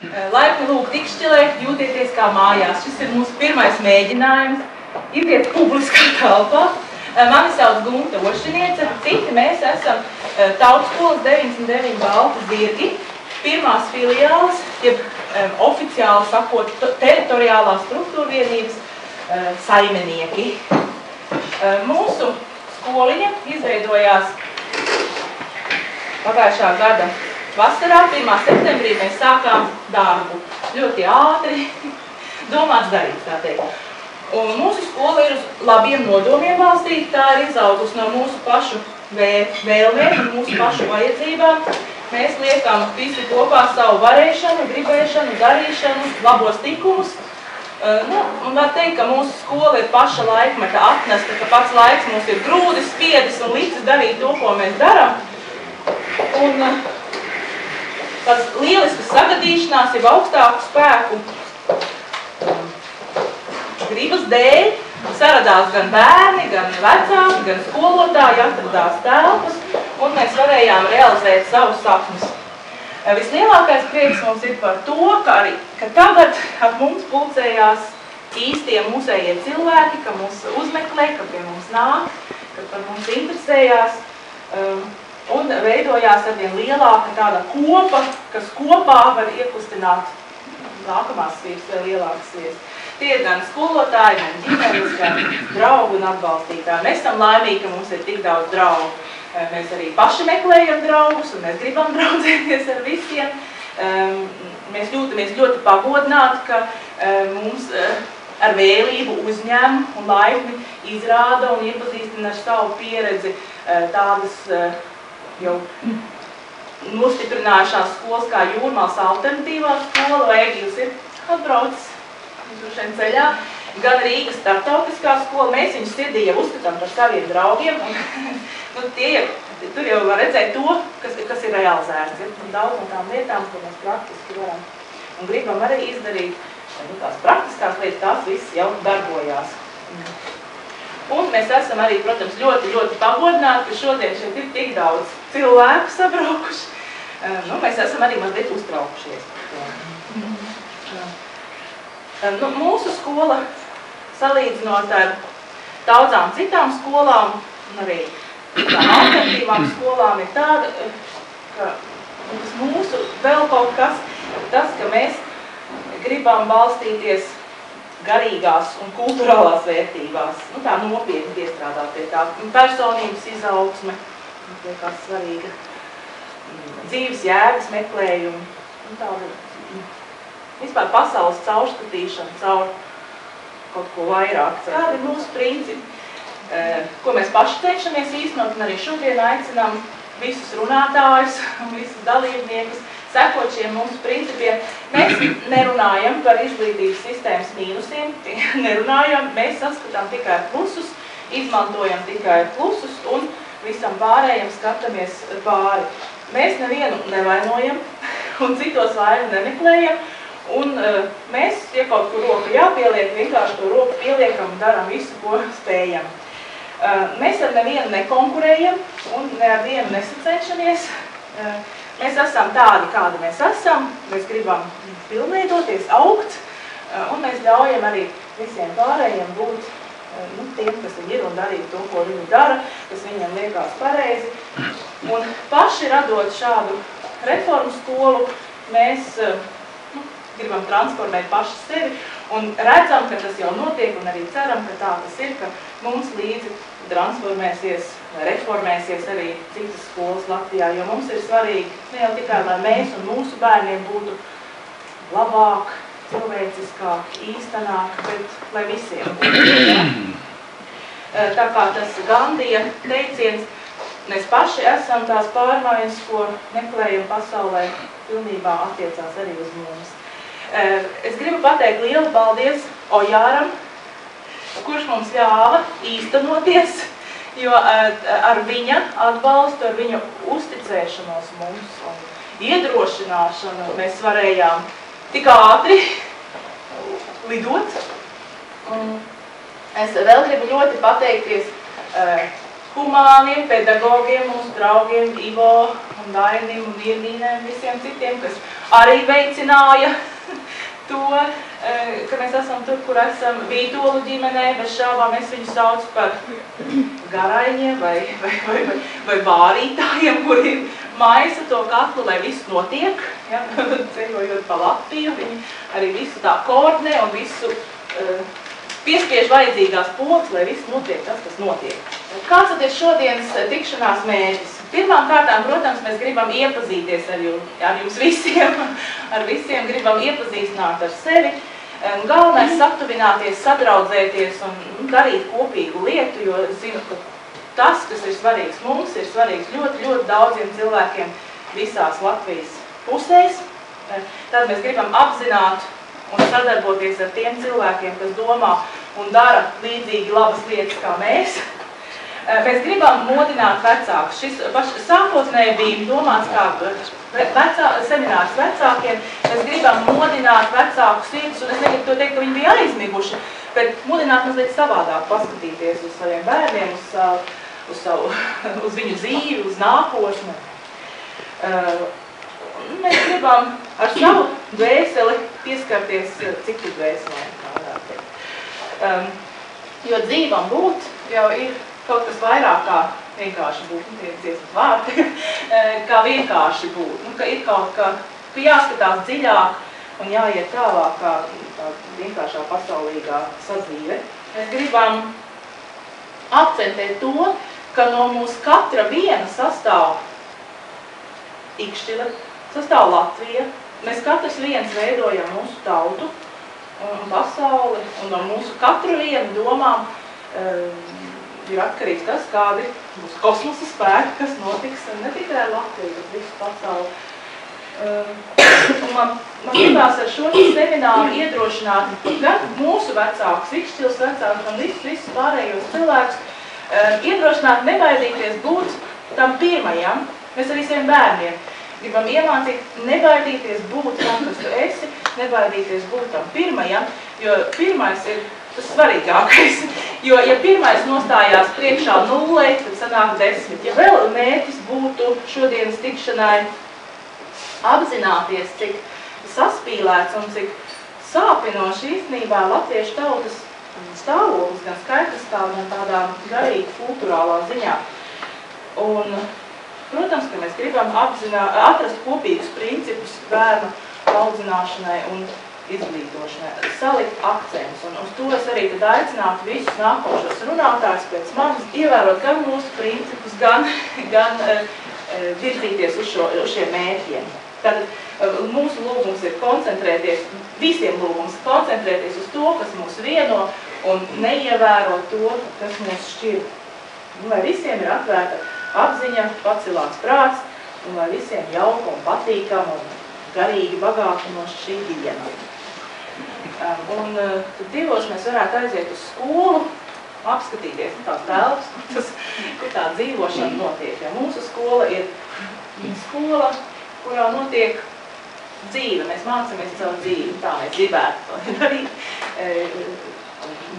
Laipni lūgt Ikšķilē, jūtieties kā mājās. Šis ir mūsu pirmais mēģinājums. Iet publiskā telpā. Mani sauc Gunta Ošiniece. Citi mēs esam Tautskolas 99 balti zirgi. Pirmās filiāles, jeb oficiāli sakot, teritoriālās struktūra vienības saimenieki. Mūsu skoliņa izveidojās pagājušā gada vasarā, 1. septembrī mēs sākām darbu. Ļoti ātri, domāts darīt, tā teikt. Un mūsu skola ir uz labiem nodomiem balstīta, tā ir izaugusi no mūsu pašu vēlmēm un mūsu pašu vajadzībām. Mēs liekam visi kopā savu varēšanu, gribēšanu, darīšanu, labos tikumus. Un var teikt, ka mūsu skola ir paša laikmeta atnesta, ka pats laiks mums ir grūdis, spiedis un licis darīt to, ko mēs darām. Un tas lieliskas sagadīšanās, jau augstāku spēku gribas dēļ, saradās gan bērni, gan vecāki, gan skolotāji, atradās telpas, un mēs varējām realizēt savus sapņus. Vislielākais prieks mums ir par to, ka tagad ap mums pulcējās īstie mūsējie cilvēki, ka mūs uzmeklē, ka pie mums nāk, ka par mums interesējās, un veidojās arvien lielāka tāda kopa, kas kopā var iekustināt nākamās sirds vai lielākas sirds. Tie ir gan skolotāji, gan ģimenes, gan draugi un atbalstītāji. Mēs esam laimīgi, ka mums ir tik daudz draugu. Mēs arī paši meklējam draugus un mēs gribam draudzēties ar visiem. Mēs jūtamies ļoti pagodināti, ka mums ar vēlību uzņem un laipni izrāda un iepazīstina ar savu pieredzi tādas jau nostiprinājušās skolas kā Jūrmālas alternatīvā skola, vai Egils ir atbraucis ceļā, gan Rīgas starptautiskā skola. Mēs viņus sirdī jau uzskatām par saviem draugiem. Tur jau var redzēt to, kas ir realizēts. Daudz no tām lietām, ko mēs praktiski varam un gribam arī izdarīt. Tās praktiskās lietas, tās viss jau darbojās. Un mēs esam arī, protams, ļoti, ļoti pagodināti, ka šodien šeit ir tik daudz cilvēku sabraukuši. Mēs esam arī mazliet uztraukušies. Mūsu skola, salīdzinot ar daudzām citām skolām un arī tām alternatīvām skolām, ir tāda, ka mūsu vēl kaut kas, tas, ka mēs gribam balstīties garīgās un kulturālās vērtībās, tā nopietni iestrādāt pie tā personības izaugsme, liekas svarīga, dzīves jēgas meklējumi, tāda vispār pasaules caurskatīšana caur kaut ko vairāk. Kādi ir mūsu principi, ko mēs paši cenšamies īstenot, un arī šodien aicinām visus runātājus un visus dalībniekus sekot šiem mūsu principiem. Mēs nerunājam par izglītības sistēmas mīnusiem, nerunājam, mēs saskatām tikai plusus, izmantojam tikai plusus un visam pārējiem skatāmies pāri. Mēs nevienu nevainojam un citos vainu nemeklējam. Un mēs, ja kaut kur roku jāpieliek, vienkārši to roku pieliekam un daram visu, ko spējam. Mēs ar nevienu nekonkurējam un ne ar vienu nesacenšamies. Mēs esam tādi, kādi mēs esam. Mēs gribam pilnveidoties, augt, un mēs ļaujam arī visiem pārējiem būt tiem, kas viņi ir un darīt to, ko viņi dara, kas viņiem liekas pareizi. Un paši radot šādu reformu skolu, mēs gribam transformēt paši sevi un redzam, ka tas jau notiek un arī ceram, ka tā tas ir, ka mums līdzi transformēsies, reformēsies arī citas skolas Latvijā, jo mums ir svarīgi ne jau tikai, lai mēs un mūsu bērniem būtu labāk, cilvēciskāk, īstenāk, bet lai visiem būtu. Tā kā tas Gandija teiciens, mēs paši esam tās pārmaiņas, ko meklējam pasaulē, pilnībā attiecās arī uz mums. Es gribu pateikt lielu paldies Ojāram, kurš mums ļāva īstenoties, jo ar viņa atbalstu, ar viņa uzticēšanos mums un iedrošināšanu mēs varējām tik ātri lidot. Es vēl gribu ļoti pateikties humāniem pedagogiem, mūsu draugiem Ivo un Dainim un Irvīnai un visiem citiem, kas arī veicināja to, ka mēs esam tur, kur esam Vītolu ģimenē, bez šābām es viņu saucu par garaiņiem vai vārītājiem, kuri maisa to katlu, lai viss notiek, ja, ceļojot pa Latviju, viņi arī visu tā koordinē un visu piespiež vajadzīgās pogas, lai viss notiek tas, kas notiek. Kāds tad ir šodienas tikšanās mērķis? Pirmām kārtām, protams, mēs gribam iepazīties ar jums visiem, ar visiem gribam iepazīstināt ar sevi. Galvenais satuvināties, sadraudzēties un darīt kopīgu lietu, jo es zinu, ka tas, kas ir svarīgs mums, ir svarīgs ļoti, ļoti daudziem cilvēkiem visās Latvijas pusēs. Tad mēs gribam apzināt un sadarboties ar tiem cilvēkiem, kas domā un dara līdzīgi labas lietas kā mēs. Mēs gribam modināt vecākus. Šis sākotnēji bija domāts kā seminārs vecākiem. Mēs gribam modināt vecāku sirdis, un es negribu to teikt, ka viņi bija aizmiguši, bet modināt mazliet savādāk paskatīties uz saviem bērniem, uz viņu dzīvi, uz nākotni. Mēs gribam ar savu dvēseli pieskarties citu dvēselēm, kā varētu teikt. Jo dzīvam būt jau ir kaut kas vairāk kā vienkārši būt, tie ir dziesmas vārdi, kā vienkārši būt, ka ir kaut ka jāskatās dziļāk un jāiet tālāk kā vienkāršā pasaulīgā sadzīve. Mēs gribam akcentēt to, ka no mūsu katra viena sastāv Ikšķile, sastāv Latvija, mēs katrs viens veidojam mūsu tautu un pasauli, un no mūsu katru vienu domām ir atkarīgs tas, kādi būs kosmosa spēki, kas notiks ne tikai Latviju, bet visu pasauli. Man gribās ar šo semināru iedrošināt gan mūsu vecākus, Ikšķiles vecākus un visus pārējos cilvēkus, iedrošināt nebaidīties būt tam pirmajam, mēs arī saviem bērniem gribam iemācīt nebaidīties būt tam, kas tu esi, nebaidīties būt tam pirmajam, jo pirmais ir tas svarīgākais, jo, ja pirmais nostājās priekšā 0, tad sanāk 10. Ja vēl mērķis būtu šodienas tikšanai apzināties, cik saspīlēts un cik sāpinoši īstenībā latviešu tautas stāvoklis, gan skaitliskā, gan tādā garīgi kulturālā ziņā. Un, protams, ka mēs gribam atrast kopīgus principus bērnu audzināšanai un izglītošanai, salikt akcentus. Un uz to es arī tad aicinātu visus nākošos runātājus pēc manis ievērot gan mūsu principus, gan virzīties uz šiem mērķiem. Tad mūsu lūgums ir koncentrēties, visiem lūgums koncentrēties uz to, kas mūs vieno un neievērot to, kas mūs šķir. Un lai visiem ir atvērta apziņa, pacelāts prāts, un lai visiem jauka un patīkama un garīgi bagātinoša šī diena. Un tad 2 mēs varētu aiziet uz skolu, apskatīties tās telpas, kur tā dzīvošana notiek. Ja mūsu skola ir skola, kurā notiek dzīve, mēs mācāmies caur dzīvi, tā mēs gribētu to darīt,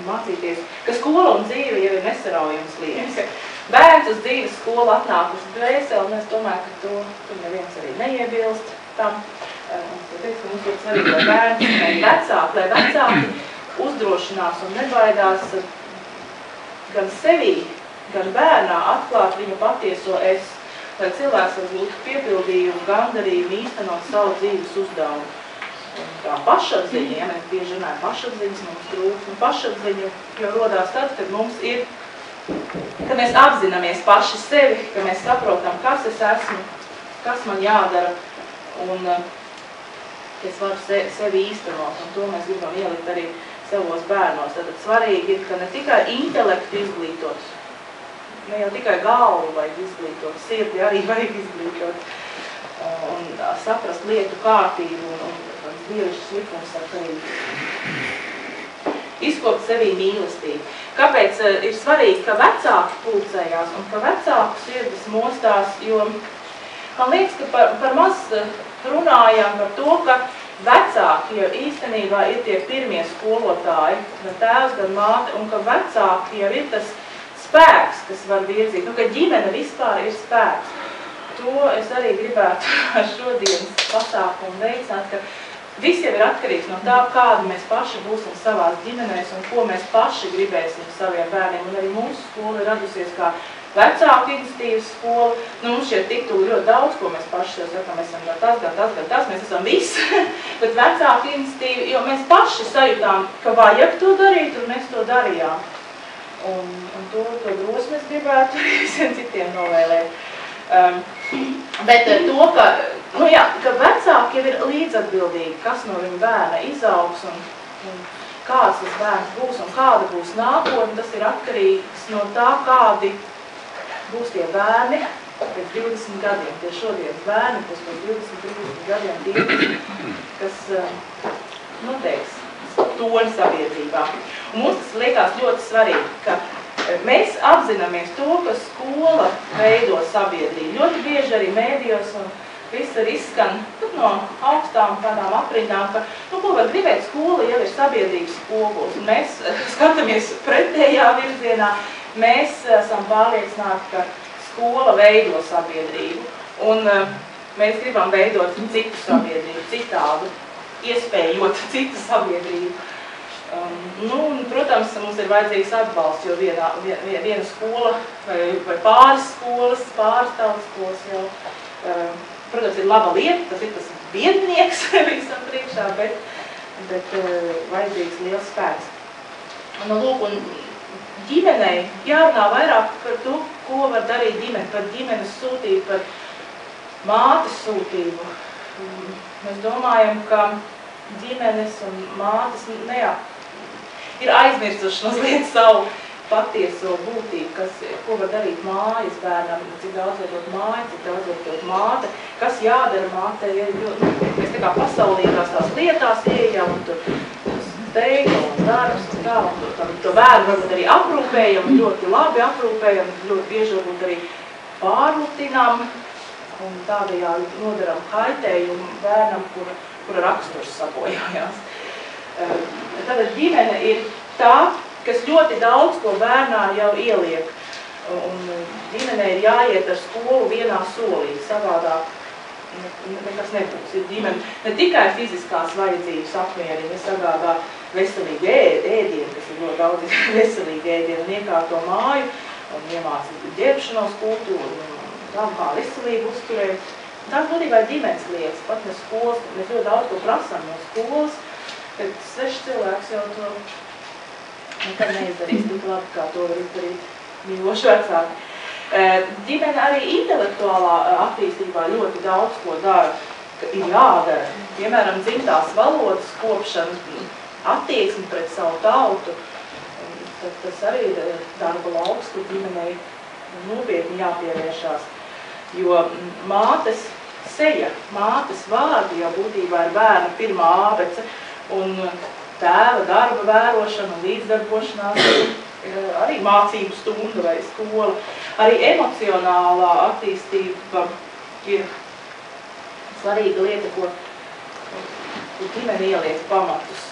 mācīties, ka skola un dzīve jau ir nesaraujams lietas. Bērns uz dzīves skolu atnāk uz dvēseli, un es domāju, ka tur neviens arī neiebilst tam. Tāpēc, ka mums ir svarīgi, lai bērns, lai vecāki uzdrošinās un nebaidās gan sevī, gan bērnā atklāt viņu patieso es, lai cilvēks var būt piepildījumu, gandarījumu, īstenot savu dzīves uzdevumu. Tā pašapziņa, ja mēs bieži runājam pašapziņas, mums trūks, un pašapziņa jau rodās tad, kad mums ir, kad mēs apzināmies paši sevi, ka mēs saprotam, kas es esmu, kas man jādara, un es varu sevi īstenot, un to mēs gribam ielikt arī savos bērnos. Tad svarīgi ir, ka ne tikai intelektu izglītot, ne jau tikai galvu vajag izglītot, sirdi arī vajag izglītot, un saprast lietu kārtību un dievišķas likums ar tevi. Izkopt sevī mīlestību. Kāpēc ir svarīgi, ka vecāki pulcējās un ka vecāku sirdis mostās, jo man liekas, ka par maz runājām par to, ka vecāki jau īstenībā ir tie pirmie skolotāji, gan tēvs, gan māte, un ka vecāki jau ir tas spēks, kas var virzīt, ka ģimene vispār ir spēks. To es arī gribētu ar šodienas pasākumu veicināt, ka viss jau ir atkarīgs no tā, kāda mēs paši būsim savās ģimenēs un ko mēs paši gribēsim saviem bērniem. Un arī mūsu skola ir radusies kā vecāku iniciatīvas skola. Mums šie tituli ļoti daudz, ko mēs paši sev sakām, mēs esam gan tas, mēs esam viss. Bet vecāku iniciatīva, jo mēs paši sajūtām, ka vajag to darīt, un mēs to darījām. Un to drosmi es gribētu arī visiem citiem novēlēt. Bet to, ka vecāki jau ir līdzatbildīgi, kas no viņa bērna izaugs un kāds tas bērns būs un kāda būs nākotne, tas ir atkarīgs no tā, kādi būs tie bērni pēc 20 gadiem. Tie šodienas bērni, kas pēc 20-30 gadiem tie, kas noteiks toni sabiedrībā. Un mums tas liekas ļoti svarīgi, ka mēs apzināmies to, ka skola veido sabiedrību. Ļoti bieži arī mēdījos un visur izskan no augstām tādām aprindām, ka, ko var gribēt, skola jau ir sabiedrības spogulis. Un mēs skatāmies pretējā virzienā, mēs esam pārliecināti, ka skola veido sabiedrību. Un mēs gribam veidot citu sabiedrību, citādu, iespējot citu sabiedrību. Protams, mums ir vajadzīgs atbalsts, jo viena skola vai pāris skolas, pāris tautas skolas jau, protams, ir laba lieta, tas ir tas biednieks visam priekšā, bet vajadzīgs liels spēks. Un ģimenei jārunā vairāk par to, ko var darīt ģimene, par ģimenes sūtību, par mātes sūtību. Mēs domājam, ka ģimenes un mātes ir aizmirsuši mazliet savu patieso būtību, ko var darīt mājas bērnam, cik daudz var dot māja, cik daudz var dot māte, kas jādara mātei. Mēs tā kā pasaulīgās tās lietās ejam, un tur steigla un darbs un tā, un to bērnu varbūt arī aprūpējam, ļoti labi aprūpējam, ļoti bieži varbūt arī pārlutinām, un tādējādi nodaram kaitējumu bērnam, kura raksturs sabojājās. Tātad ģimene ir tā, kas ļoti daudz ko bērnā jau ieliek. Un ģimenei ir jāiet ar skolu vienā solī, savādāk nekas nebūs. Ir ģimene ne tikai fiziskās vajadzības apmierina, ja sagādā veselīgu ēdienu, kas ir ļoti daudz veselīgu ēdienu, un iekārto māju, un iemāca ģērbšanos kultūru, un tā kā veselību uzturēt. Tās būtībā ir ģimenes lietas, pat ne skolas, mēs ļoti daudz ko prasām no skolas, bet svešs cilvēks jau to nekad neizdarīs tik labi, kā to var izdarīt mīloši vecāki. Ģimene arī intelektuālā attīstībā ļoti daudz ko dara, ir jādara. Piemēram, dzimtās valodas kopšana, attieksme pret savu tautu, tad tas arī ir darba lauks, kur ģimenei nopietni jāpievēršās. Jo mātes seja, mātes vārdi jau būtībā ir bērna pirmā ābece, un tēva darba vērošana un līdzdarbošanās arī mācību stunda vai skola. Arī emocionālā attīstība ir svarīga lieta, ko ģimene ieliek pamatus.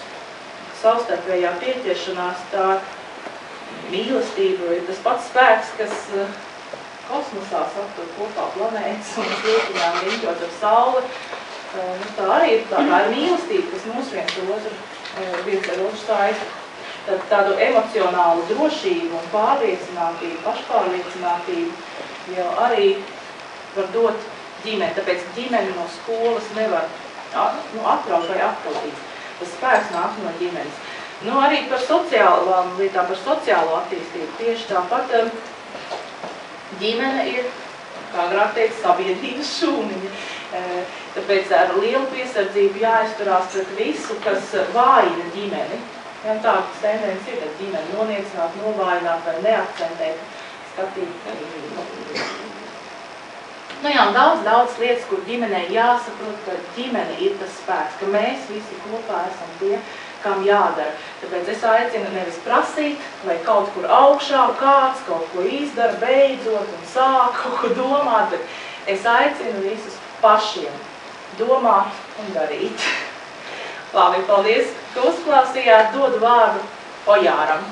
Savstarpējā pieķeršanās, tā mīlestība ir tas pats spēks, kas kosmosā satur kopā planētas un turpinām riņķot ar sauli. Tā arī ir mīlestība, kas mūs viens ar otru saista. Tādu emocionālu drošību un pārliecinātību, pašpārliecinātību jau arī var dot ģimene. Tāpēc ģimene no skolas nevar atraut vai atpildīt. Tas spēks nāk no ģimenes. Arī par sociālām lietām, par sociālo attīstību. Tieši tāpat ģimene ir, kā agrāk teikt, sabiedrības šūniņa. Tāpēc ar lielu piesardzību jāizturās pret visu, kas vājina ģimeni. Tādas tendences ir, ka ģimeni noniecināt, novājināt vai neakcentēt, skatīt. Un daudz lietas, kur ģimenei jāsaprot, ka ģimene ir tas spēks, ka mēs visi kopā esam tie, kam jādara. Tāpēc es aicinu nevis prasīt, vai kaut kur augšā kāds kaut ko izdara, beidzot un sāk kaut ko domāt, bet es aicinu visus pašiem domāt un darīt. Labi, paldies, ka uzklausījāt. Dodu vārdu Ojāram.